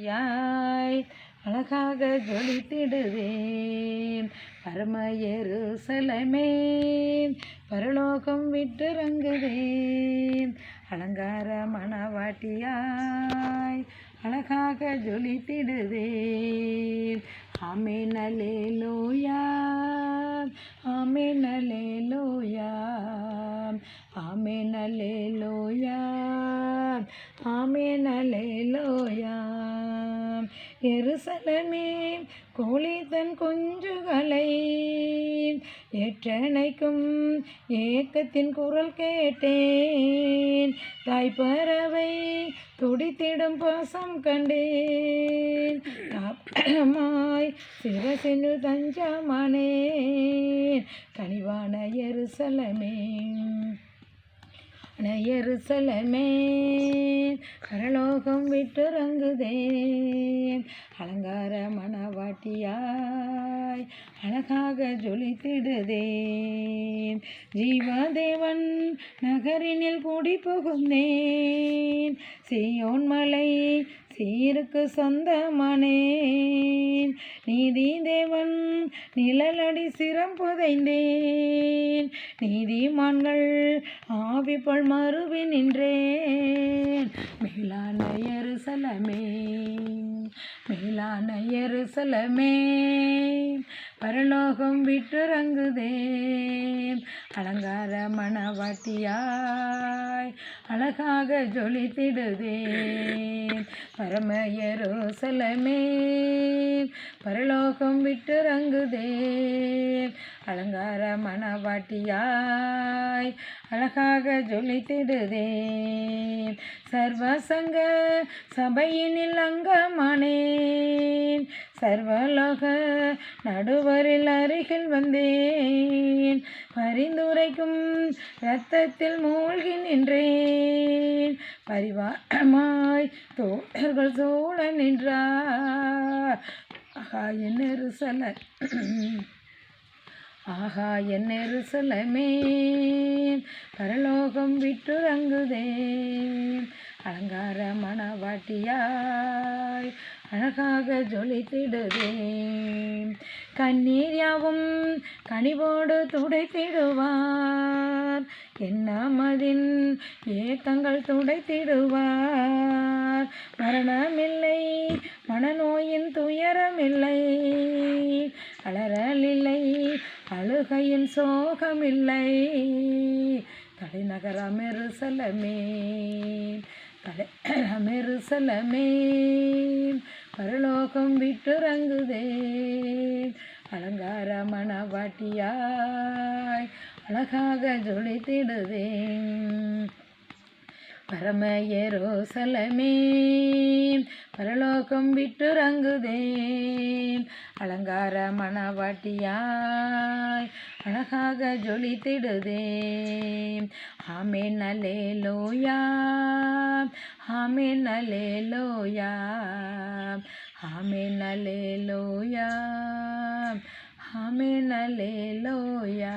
மணவாட்டியாய் அழகாக ஜொலித்திடுதே. பரம எருசலேமே பரலோகம் விட்டிறங்குதே. அலங்கார மணவாட்டியாய் அழகாக ஜொலித்திடுதே. ஆமென் அல்லேலூயா, ஆமென் அல்லேலூயா, ஆமென் அல்லேலூயா, ஆமென் அல்லேலூயா. எருசலேமே கோழி தன் குஞ்சுகளை ஏற்றணைக்கும் ஏக்கத்தின் குரல் கேட்டேன். தாய்ப்பறவை துடித்திடும் பாசம் கண்டேன். தாப்பமாய் சிரசினில் தஞ்சமானேன். கனிவான எருசலேமே, எருசலேமே பரலோகம் விட்டிறங்குதே. அலங்கார மணவாட்டியாய் அழகாக ஜொலித்திடுதே. ஜீவதேவன் நகரினில் கூடி புகுந்தேன். சீயோன் மலை சீருக்கு சொந்தமானேன். நீதி தேவன் நிழலடி சிரம் புதைந்தேன். நீதிமான்கள் ஆவி போல் மறுவி நின்றேன். மேலான எருசலேமே, மேலான எருசலேமே பரலோகம் விட்டிறங்குதே. அலங்கார மணவாட்டியாய் அழகாக ஜொலித்திடுதே. பரம எருசலேமே பரலோகம் விட்டிறங்குதே. அலங்கார மணவாட்டியாய் அழகாக ஜொலித்திடுதே. சர்வசங்க சபையினில் அங்கமானேன். சர்வலோக நடுவரில் அருகில் வந்தேன். பரிந்துரைக்கும் இரத்தத்தில் மூழ்கி நின்றேன். பரிவாரமாய் தோழர்கள் சூழ நின்றார். ஆஹா என் எருசலேமே, ஆஹா என் எருசலேமே பரலோகம் விட்டிறங்குதே. அலங்கார மணவாட்டியாய் அழகாக ஜொலித்திடுதே. கண்ணீர் யாவும் கனிவோடு துடைத்திடுவார். என்னாமதின் ஏக்கங்கள் துடைத்திடுவார். மரணமில்லை, மனநோயின் துயரமில்லை, அலறலில்லை, அழுகையின் சோகமில்லை. தலைநகரம் எருசலேமே, தலைநகரம் எருசலேமே பரலோகம் விட்டிறங்குதே. அலங்கார மணவாட்டியாய் அழகாக ஜொலித்திடுதே. பரம எருசலேமே பரலோகம் விட்டிறங்குதே. அலங்கார மணவாட்டியாய் அழகாக ஜொலித்திடுதே. ஆமென் அல்லேலூயா, ஆமென் அல்லேலூயா, ஆமென் அல்லேலூயா, ஆமென் அல்லேலூயா.